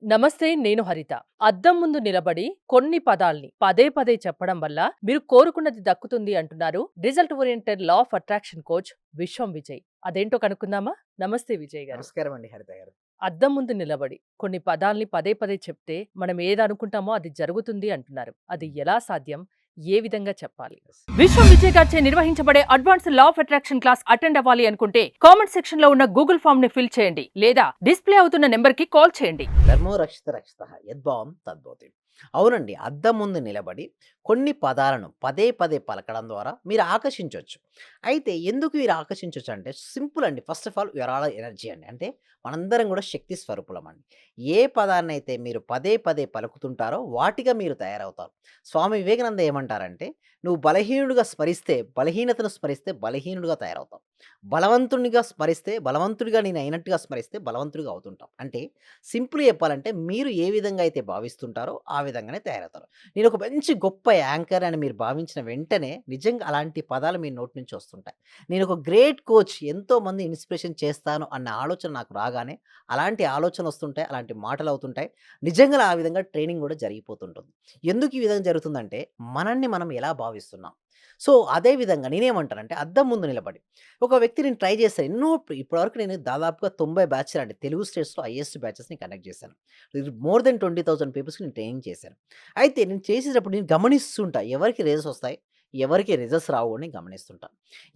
నమస్తే, నేను హరిత. అద్దం ముందు నిలబడి కొన్ని పదాల్ని పదే పదే చెప్పడం వల్ల మీరు కోరుకున్నది దక్కుతుంది అంటున్నారు result oriented law of attraction coach విశ్వం విజయ్. అదేంటో కనుక్కుందామా? నమస్తే విజయ్ గారు. నమస్కారం అండి హరిత గారు. అద్దం ముందు నిలబడి కొన్ని పదాల్ని పదే పదే చెప్తే మనం ఏదనుకుంటామో అది జరుగుతుంది అంటున్నారు. అది హ్మ్. ఎలా సాధ్యం? ఏ విధంగా చెప్పాలి? యెస్. విశ్వం విజయ్ గారిచే నిర్వహించబడే advanced law of attraction class attend అవ్వాలి అనుకుంటే కామెంట్ సెక్షన్ లో ఉన్న గూగుల్ ఫామ్ ని ఫిల్ చేయండి లేదా డిస్ప్లే అవుతున్న నెంబర్ కి కాల్ చేయండి. ధర్మో రక్షిత రక్షితః యద్భావం తద్భవతి. అవునండి. అద్దం ముందు నిలబడి కొన్ని పదాలను పదే పదే పలకడం ద్వారా మీరు ఆకర్షించొచ్చు. అయితే ఎందుకు మీరు ఆకర్షించొచ్చు అంటే సింపుల్ అండి. First of all your all energy అండి. అంటే మనందరం కూడా శక్తి స్వరూపులమండి. ఏ పదాన్నైతే మీరు పదే పదే పలుకుతుంటారో వాటిగా మీరు తయారవుతారు. స్వామి వివేకానంద ఏమంటారంటే, "నువ్వు బలహీనుడిగా స్మరిస్తే, బలహీనతను స్మరిస్తే బలహీనుడిగా తయారవుతావు. బలవంతుడిగా స్మరిస్తే, బలవంతుడిగా నేను అయినట్టుగా స్మరిస్తే బలవంతుడిగా అవుతుంటావు." అంటే సింపుల్‌గా చెప్పాలంటే మీరు ఏ విధంగా అయితే భావిస్తుంటారో ఆ విధంగానే తయారవుతారు. నేనొక మంచి గొప్ప యాంకర్ అని మీరు భావించిన వెంటనే నిజంగా అలాంటి పదాలు మీ నోటి నుంచి వస్తుంటాయి. నేనొక గ్రేట్ కోచ్ ఎంతోమంది ఇన్‌స్పిరేషన్ చేస్తాను అన్న ఆలోచన నాకు రాగానే అలాంటి ఆలోచనలొస్తుంటాయి. అలాంటి మాటలవుతుంటాయి. నిజంగా ఆ విధంగా ట్రైనింగ్ గూడా జరిగిపోతుంటుంది. ఎందుకు ఈ విధంగా జరుగుతుందంటే మనల్ని మనం ఎలా భావిస్తున్నాం. సో, అదే విధంగా నేనేమంటానంటే అద్దం ముందు నిలబడి ఒక వ్యక్తి నేను ట్రై చేశాను. ఇప్పటివరకు నేను దాదాపుగా 90 బ్యాచ్‌లండి. తెలుగు స్టేట్స్‌లో హైయెస్ట్ బ్యాచెస్‌ని కండక్ట్ చేశాను. ఇది మోర్ దెన్ 20,000 పీపుల్స్‌కి నేను ట్రైనింగ్ చేశాను. అయితే నేను చేసేటప్పుడు నేను గమనిస్తుంటా. ఎవరికి రేజెస్ వస్తాయి, ఎవరికి రిజల్ట్స్ రావు అని గమనిస్తుంటా.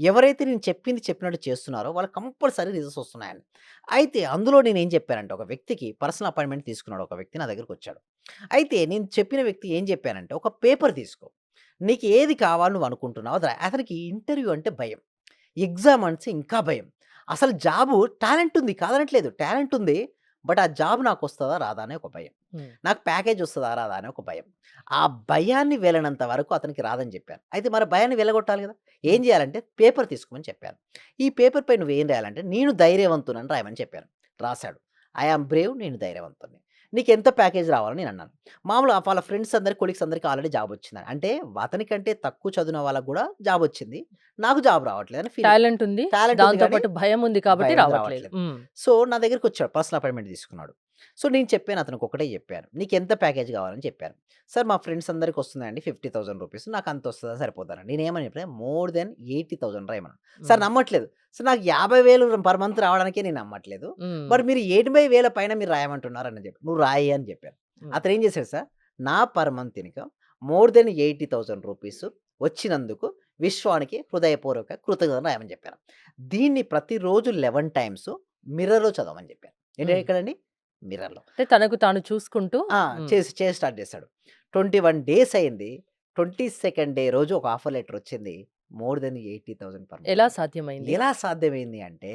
ఎవరైతే నేను చెప్పింది చెప్పినట్టు చేస్తున్నారో వాళ్ళకి కంపల్సరీ రిజల్ట్స్ వస్తున్నాయండి. అయితే అందులో నేనేం చెప్పానంటే ఒక వ్యక్తికి పర్సనల్ అపాయింట్‌మెంట్ తీసుకున్నాడు ఒక వ్యక్తి నా దగ్గరికొచ్చాడు. అయితే నేను చెప్పిన వ్యక్తికి ఏం చెప్పానంటే, "ఒక పేపర్ తీసుకో. నీకు ఏది కావాలి నువ్వు అనుకుంటున్నావో అది రా." అతనికి ఇంటర్వ్యూ అంటే భయం. ఎగ్జామ్ అంటే ఇంకా భయం. అసలు జాబు టాలెంట్ ఉంది కాదనట్లేదు. టాలెంట్ ఉంది. బట్ ఆ జాబ్ నాకొస్తదా? రాదా? అనే ఒక భయం. హ్మ్. నాకు ప్యాకేజ్ వస్తదా? రాదా? అని ఒక భయం. ఆ భయాన్ని వెళ్ళనంత వరకు అతనికి రాదని చెప్పాను. అయితే మరి భయాన్ని వెళ్ళగొట్టాలి గదా! ఏం హ్మ్. జేయాలంటే పేపర్ తీసుకోమని చెప్పాను. ఈ పేపర్‌పై నువ్వేం రాయాలంటే నేను ధైర్యవంతుడని రాయమని చెప్పాను. రాసాడు. ఐ యామ్ బ్రేవ్ నేను ధైర్యవంతుడిని. నీకెంత ప్యాకేజ్ రావాలని నేనన్నాను. మామూలుగా వాళ్ళ ఫ్రెండ్స్ అందరికి, కొలీగ్స్ అందరికి ఆల్రెడీ జాబ్ వచ్చిందని. అంటే అతనికంటే తక్కువ చదివిన వాళ్ళకి గూడా జాబ్ వచ్చింది. నాకు జాబ్ రావట్లేదని ఫీలింగ్. టాలెంట్ ఉంది. టాలెంట్ ఉంది దాంతో గానీ పాటు భయం ఉంది కాబట్టి భయం ఉంది రావట్లేదు. రావట్లేదు. హ్మ్. సో, నా దగ్గరికొచ్చాడు. పర్సనల్ అపాయింట్‌మెంట్ తీసుకున్నాడు. సో, నేను చెప్పాను అతనికి ఒకటే చెప్పాను. "నీకెంత ప్యాకేజ్ కావాలని" చెప్పాను. "సార్ మా ఫ్రెండ్స్ అందరికి వస్తుందండి ₹50,000 నాకు అంత వస్తదా సరిపోతదని." నేనేమని చెప్పినా మోర్ థాన్ 80,000 రాయమన్నాను. సార్ హ్మ్. నమ్మట్లేదు. సార్ నాకు 50,000 పర్ మంత్ రావడానికే నేను నమ్మట్లేదు. హ్మ్. మరి మీరు 80,000 పైన మీరు రాయమంటున్నారు అని చెప్పి. "నువ్వు రాయి" అని చెప్పాను. హ్మ్. అతనేం చేసాడు సార్, నా per month income more than ₹80,000 వచ్చినందుకు విశ్వానికి హృదయపూర్వక కృతజ్ఞతలు రాయమని చెప్పాను. దీన్ని ప్రతిరోజు 11 టైమ్స్ మిర్రర్‌లో చదవమని చెప్పాను. హ్మ్. ఎక్కడండి? మిర్రర్‌లో. అంటే తనకు తాను చూసుకుంటూ. ఆ! హ్మ్. చేసి స్టార్ట్ చేశాడు. 21 డేస్ అయింది. 22nd డే రోజు ఒక ఆఫర్ లెటర్ వచ్చింది. మోర్ థాన్ 80,000 పర్ ఎలా మంత్. సాధ్యమైంది? ఎలా సాధ్యమైంది అంటే,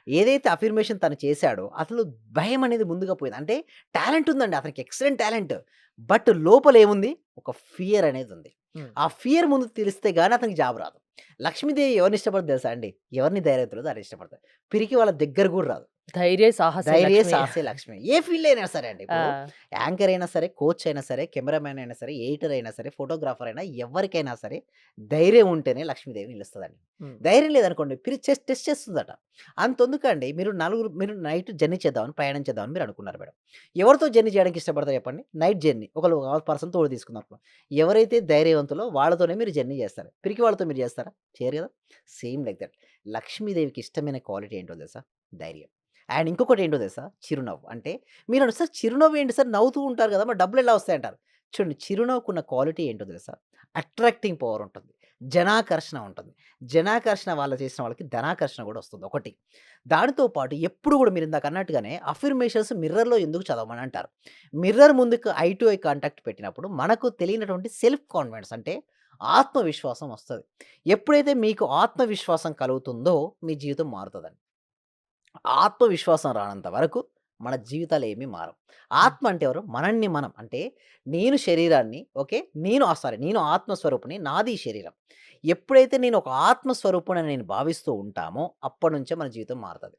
ఏదైతే అఫర్మేషన్ తను చేశాడో, అసలు భయం అనేది ముందుగా పోయింది. అంటే టాలెంట్ ఉందండి. అతనికి ఎక్సలెంట్ టాలెంట్. బట్ లోపల ఏముంది? ఒక ఫియర్ అనేది ఉంది. హ్మ్. ఆ ఫియర్ ముందు తెలిస్తే గాని అతనికి జాబ్ రాదు. లక్ష్మీదేవి ఎవరిని ఇష్టపడదు తెలుసా అండి? ఎవరిని ధైర్యవంతులో దాన్ని ఇష్టపడతది. పిరికి వాళ్ళ దగ్గర కూడా రాదు. ధైర్యే సాహసే ధైర్యే లక్ష్మి. సాహసే లక్ష్మి. ఏ ఫీల్డ్ అయినా సరే అండి. ఇప్పుడు ఆ! యాంకర్ అయినా సరే, కోచ్ అయినా సరే, కెమెరామాన్ అయినా సరే, ఎడిటర్ అయినా సరే, ఫోటోగ్రాఫర్ అయినా ఎవరికైనా సరే ధైర్యం ఉంటేనే లక్ష్మీదేవి నిలుస్తదండి. హ్మ్. ధైర్యం లేదనుకోండి టెస్ట్ చేస్తుందట. అంతెందుకండి మీరు నైట్ జర్నీ చేద్దామని, ప్రయాణం చేద్దామని మీరు అనుకున్నారు మేడం. ఎవరితో జర్నీ చేయడానికి ఇష్టపడతారు చెప్పండి? Night journey. ఒకళ్ళు పర్సన్ తోడు తీసుకుందాం. ఎవరైతే ధైర్యవంతులో వాళ్ళతోనే మీరు జర్నీ చేస్తారు. పిరికి వాళ్ళతో మీరు చేస్తారా? చేయరు కదా! Same like that. లక్ష్మీదేవికి ఇష్టమైన క్వాలిటీ ఏంటో తెలుసా? ధైర్యం. అండ్ ఇంకొకటేంటో తెలుసా? చిరునవ్వు. అంటే మీరనొచ్చు సార్ చిరునవ్వు ఏంటి సార్ నవ్వుతూ ఉంటారు గదా! మరి డబ్బులెలా వస్తాయంటారు. చూడండి చిరునవ్వుకున్న క్వాలిటీ ఏంటో తెలుసా? అట్రాక్టింగ్ పవర్ ఉంటుంది. జనాకర్షణ ఉంటుంది. జనాకర్షణ వాళ్ళు చేసిన వాళ్ళకి ధనాకర్షణ గూడా వస్తుంది ఒకటి. దానితో పాటు ఎప్పుడు గూడా మీరిందాక అన్నట్టుగానే అఫర్మేషన్స్ మిర్రర్‌లో ఎందుకు చదవమని అంటారు. మిర్రర్ ముందుకు ఐ టు ఐ కాంటాక్ట్ పెట్టినప్పుడు మనకు తెలియనటువంటి సెల్ఫ్ కాన్ఫిడెన్స్ అంటే ఆత్మవిశ్వాసం వస్తది. ఎప్పుడైతే మీకు ఆత్మవిశ్వాసం కలుగుతుందో మీ జీవితం మారుతదండి. ఆత్మవిశ్వాసం రానంత వరకు మన జీవితాలేమి మారవు. హ్మ్. ఆత్మ అంటే ఎవరు? మనల్ని మనం. అంటే నేను శరీరాన్ని ఓకే. నేను ఆత్మస్వరూపిని. నాది ఈ శరీరం. ఎప్పుడైతే నేను ఒక ఆత్మస్వరూపుడని నేను భావిస్తూ ఉంటామో అప్పటినుంచే మన జీవితం మారతది.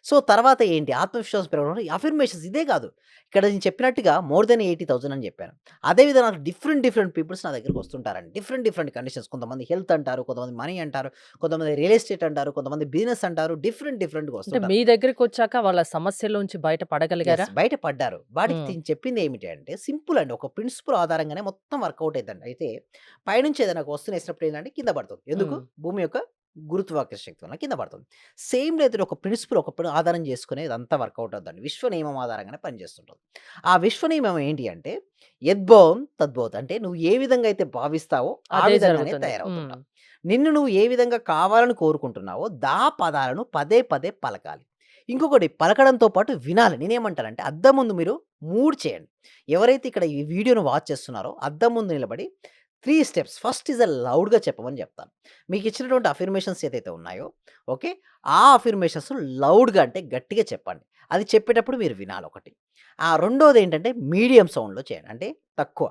సో, తర్వాత ఏంటి ఆత్మవిశ్వాసం పెరగడం అఫర్మేషన్స్ ఇదే కాదు. ఇక్కడ నేను చెప్పినట్టుగా మోర్ దెన్ 80,000 అని చెప్పాను. అదే విధంగా డిఫరెంట్ పీపుల్స్ నా దగ్గరికి వస్తుంటారండి. డిఫరెంట్ కండిషన్స్ కొంతమంది హెల్త్ అంటారు, కొంతమంది మనీ అంటారు, కొంతమంది రియల్ ఎస్టేట్ అంటారు, కొంతమంది బిజినెస్ అంటారు. డిఫరెంట్‌గా అంటే వస్తుంటారు. మీ దగ్గరికొచ్చాక వాళ్ళ సమస్యల్లోంచి బయట పడగలిగారా? బయట పడ్డారు. వాడికి హ్మ్. నేను చెప్పింది ఏమిటి అంటే సింపుల్ అండి. ఒక ప్రిన్సిపల్ ఆధారంగానే మొత్తం వర్కౌట్ అయిద్దండి. అయితే పైనుంచి ఏదైనా ఒక వస్తువుని ఏసినప్పుడు ఏందంటే కింద పడుతుంది. ఎందుకు? హ్మ్. భూమి యొక్క గురుత్వాకర్షణ శక్తి వలన కింద పడుతుంది. సేమ్ లేదు ఒక ప్రిన్సిపల్ ఆధారం చేసుకొని ఇదంతా వర్కౌట్ అవుద్దండి. విశ్వ నియమం ఆధారంగానే పనిచేస్తుంటది. ఆ విశ్వ నియమం ఏంటి అంటే యద్భవం తద్భవతి. అంటే నువ్వు ఏ విధంగా అయితే భావిస్తావో ఆ అదే విధంగానే జరుగుతుంది. హ్మ్. తయారవుతుంటావు. నిన్ను నువ్వు ఏ విధంగా కావాలని కోరుకుంటున్నావో పదాలను పదే పలకాలి. ఇంకొకటి పలకడంతో పాటు వినాలి. నేనేమంటానంటే అద్దం ముందు మీరు 3 చేయండి. ఎవరైతే ఇక్కడ ఈ వీడియోని వాచ్ చేస్తున్నారో అద్దం ముందు నిలబడి 3 స్టెప్స్ ఫస్ట్ ఈజ్ లౌడ్‌గా చెప్పమని చెప్తాను. మీకిచ్చినటువంటి అఫర్మేషన్స్ ఏదైతే ఉన్నాయో ఓకే. ఆ అఫర్మేషన్స్ లౌడ్‌గా అంటే గట్టిగా చెప్పండి. అది చెప్పేటప్పుడు మీరు వినాలి ఒకటి. రెండోదేంటంటే మీడియం సౌండ్‌లో చేయండి. అంటే తక్కువ.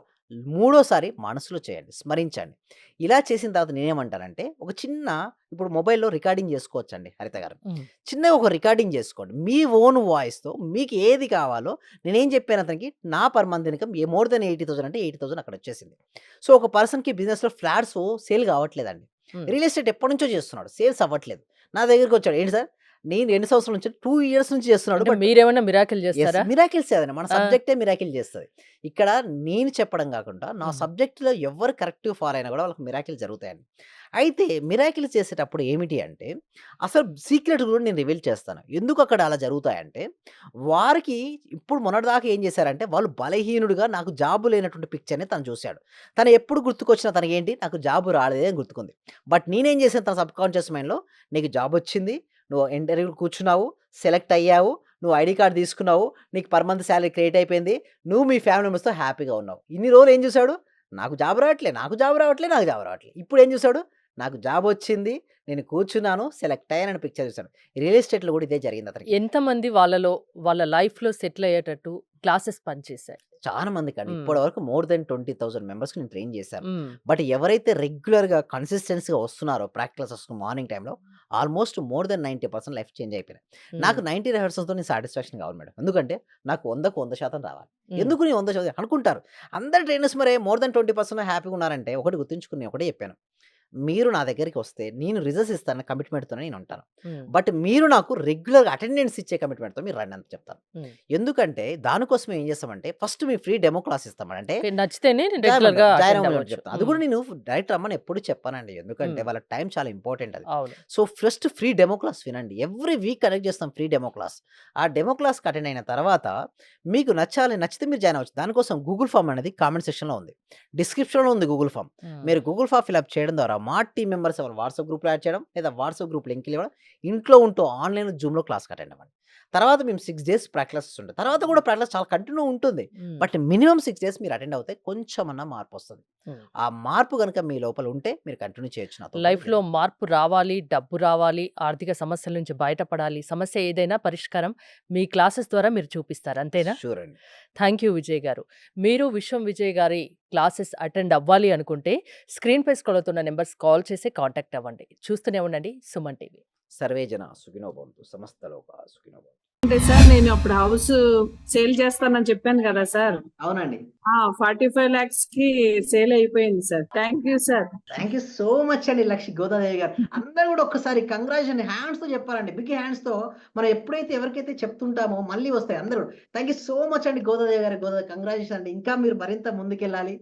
మూడోసారి మనసులో చేయండి. స్మరించండి. ఇలా చేసిన తర్వాత నేనేమంటానంటే ఒక చిన్న ఇప్పుడు మొబైల్‌లో రికార్డింగ్ చేసుకోవచ్చండి హరిత గారు. హ్మ్. చిన్నగా ఒక రికార్డింగ్ చేసుకోండి. మీ ఓన్ వాయిస్‌తో మీకు ఏది కావాలో నేనేం చెప్పాను అతనికి నా per month income more than 80,000 అంటే 80,000 అక్కడ వచ్చేసింది. సో, ఒక పర్సన్‌కి బిజినెస్‌లో ఫ్లాట్స్ సేల్ కావట్లేదండి. హ్మ్. రియల్ ఎస్టేట్ ఎప్పటినుంచో చేస్తున్నాడు. సేల్స్ అవ్వట్లేదు. నా దగ్గరికొచ్చాడు. ఏంటి సార్ నేను ఎన్ని సంవత్సరాల నుంచి 2 ఇయర్స్ నుంచి చేస్తున్నాడు. అంటే బట్ మీరేమన్నా మిరాకిల్ యెస్. జేస్తారా? మిరాకిల్సే అదండి. మన ఆ! సబ్జెక్టే మిరాకిల్ చేస్తది. ఇక్కడ నేను చెప్పడం గాకుండా, నా హ్మ్. సబ్జెక్ట్‌లో ఎవ్వరు కరెక్ట్‌గా ఫాలో అయినా గూడా వాళ్ళకి మిరాకిల్ జరుగుతాయండి. అయితే మిరాకిల్ చేసేటప్పుడు ఏమిటి అంటే, అసలు సీక్రెట్ గూడా నేను రివీల్ చేస్తాను. ఎందుకు అక్కడ అలా జరుగుతాయంటే, వారికి ఇప్పుడు మొన్నటిదాకా ఏం చేశారంటే, వాళ్ళు బలహీనుడుగా నాకు జాబ్ లేనటువంటి పిక్చర్‌ని తను చూసాడు. తను ఎప్పుడు గుర్తుకొచ్చినా తనకేంటి, నాకు జాబ్ రాలేదే అని గుర్తుకుంది. బట్ నేనేం చేశాను తన సబ్‌కాన్షియస్ మైండ్‌లో, నీకు జాబొచ్చింది. నువ్వు ఇంటర్వ్యూ‌కి కూర్చున్నావు. సెలెక్ట్ అయ్యావు. నువ్వు ఐడీ కార్డ్ తీసుకున్నావు. నీకు పర్ మంత్ సాలరీ క్రియేట్ అయిపోయింది. నువ్వు మీ ఫ్యామిలీ మెంబర్స్‌తో హ్యాపీగా ఉన్నావు. ఇన్ని రోజులు ఏం చూసాడు? నాకు జాబ్ రావట్లే, నాకు జాబ్ రావట్లే, నాకు జాబ్ రావట్లే. ఇప్పుడేం చూసాడు? నాకు జాబొచ్చింది. నేను కూర్చున్నాను. సెలెక్ట్ అయ్యానని పిక్చర్ చూసాడు. రియల్ ఎస్టేట్‌లో కూడా ఇదే జరిగింది అతనికి. ఎంతమంది వాళ్ళలో వాళ్ళ లైఫ్‌లో సెటిల్ అయ్యేటట్టు క్లాసెస్ పనిచేశాయి? చాలా మందికండి. హ్మ్. ఇప్పటివరకు మోర్ దెన్ 20,000 మెంబర్స్‌కి నేను ట్రైన్ చేశాను. హ్మ్. బట్ ఎవరైతే రెగ్యులర్‌గా కన్సిస్టెన్సీ‌గా వస్తున్నారో ప్రాక్టికల్ క్లాసెస్‌కి మార్నింగ్ టైమ్‌లో almost more than 90% life change అయిపోయినాయి. నాకు హ్మ్. 90% నేను సాటిస్ఫాక్షన్ కావాలి మేడం. ఎందుకంటే నాకు 100కు 100% రావాలి. హ్మ్. ఎందుకు నేను 100% అనుకుంటారు. అందరు ట్రైనర్స్ మరే మోర్ దెన్ 20% హ్యాపీగా ఉన్నారంటే ఒకటి గుర్తుంచుకొని నేను ఒకటే చెప్పాను. మీరు నా దగ్గరికి వస్తే నేను రిజల్ట్స్ ఇస్తాను కమిట్మెంట్‌తోనే నేనుంటాను. హ్మ్. బట్ మీరు నాకు రెగ్యులర్‌గా అటెండెన్స్ ఇచ్చే కమిట్మెంట్‌తో మీరు రండి అని చెప్తాను. హ్మ్. ఎందుకంటే దానికోసం ఏం చేస్తామంటే ఫస్ట్ మీ ఫ్రీ డెమో క్లాస్ ఇస్తామండి. అంటే ఓకే. నచ్చితేనే రెగ్యులర్‌గా జాయిన్ అటెండ్ అవ్వమని అవ్వచ్చు. చెప్తాను. అది హ్మ్. కూడా నేను డైరెక్ట్ రమ్మని ఎప్పుడు చెప్పనండి. ఎందుకంటే హ్మ్. వాళ్ళ టైం చాలా ఇంపార్టెంట్ అది. అవును. So, first free demo class వినండి. ఎవ్రీ వీక్ కనెక్ట్ చేస్తాం ఫ్రీ డెమో క్లాస్. ఆ డెమో క్లాస్‌కి అటెండ్ అయిన తర్వాత మీకు నచ్చితే మీరు జాయిన్ అవ్వచ్చు. దానికోసం గూగుల్ ఫార్మ్ అనేది కామెంట్ సెక్షన్‌లో ఉంది. డిస్క్రిప్షన్‌లో ఉంది గూగుల్ ఫార్మ్. హ్మ్. మీరు గూగుల్ ఫార్మ్ ఫిలప్ చేయడం ద్వారా మా టీమ్ మెంబర్స్ ఎవరు వాట్సాప్ గ్రూప్‌లో యాడ్ చేయడం, లేదా వాట్సాప్ గ్రూప్ లింక్‌లు ఇవ్వడం, ఇంట్లో ఉంటూ ఆన్‌లైన్‌లో జూమ్‌లో క్లాస్‌కి అటెండ్ అవ్వండి. తర్వాత మేము 6 డేస్ ప్రాక్టీస్ ఉంటాయి. తర్వాత కూడా ప్రాక్టీస్ చాలా కంటిన్యూ ఉంటుంది. హ్మ్. బట్ మినిమమ్ 6 డేస్ మీరు అటెండ్ అవుతే కొంచెమన్నా మార్పొస్తది. హ్మ్. ఆ మార్పు గనుక మీ లోపల ఉంటే మీరు కంటిన్యూ చేయొచ్చు నాతో పాటు లైఫ్‌లో మార్పు రావాలి, డబ్బు రావాలి, ఆర్థిక సమస్యల నుంచి బయటపడాలి. సమస్య ఏదైనా పరిష్కారం మీ క్లాసెస్ ద్వారా మీరు చూపిస్తారు. అంతేనా? షూర్ అండి. థ్యాంక్ యూ విజయ్ గారు. మీరు విశ్వం విజయ్ గారి క్లాసెస్ అటెండ్ అవ్వాలి అనుకుంటే స్క్రీన్‌పై స్క్రోల్ అవుతున్న నంబర్స్ కాల్ చేసి కాంటాక్ట్ అవ్వండి. చూస్తూనే ఉండండి సుమన్ టీవీ. సర్వే జన సుఖినో భవంతు. సమస్త లోకా సుఖినో భవంతు. అంటే సార్ నేను అప్పుడు హౌస్ సేల్ చేస్తానని చెప్పాను కదా సార్. అవునండి. 45 lakhsకి సేల్ అయిపోయింది sir. Thank you sir. Thank you so much అండి గోదాదేవి గారు. అందరూ గూడా ఒక్కసారి కంగ్రాచ్యులేషన్ హ్యాండ్స్‌తో చెప్పాలండి. బిగ్ హ్యాండ్స్‌తో మనం ఎప్పుడైతే ఎవరికైతే చెప్తుంటామో మళ్ళీ వస్తాయి అందరూ. థాంక్ యూ సో మచ్ అండి గోదాదేవి గారు. కంగ్రాచ్యులేషన్ అండి. ఇంకా మీరు మరింత ముందుకెళ్ళాలి.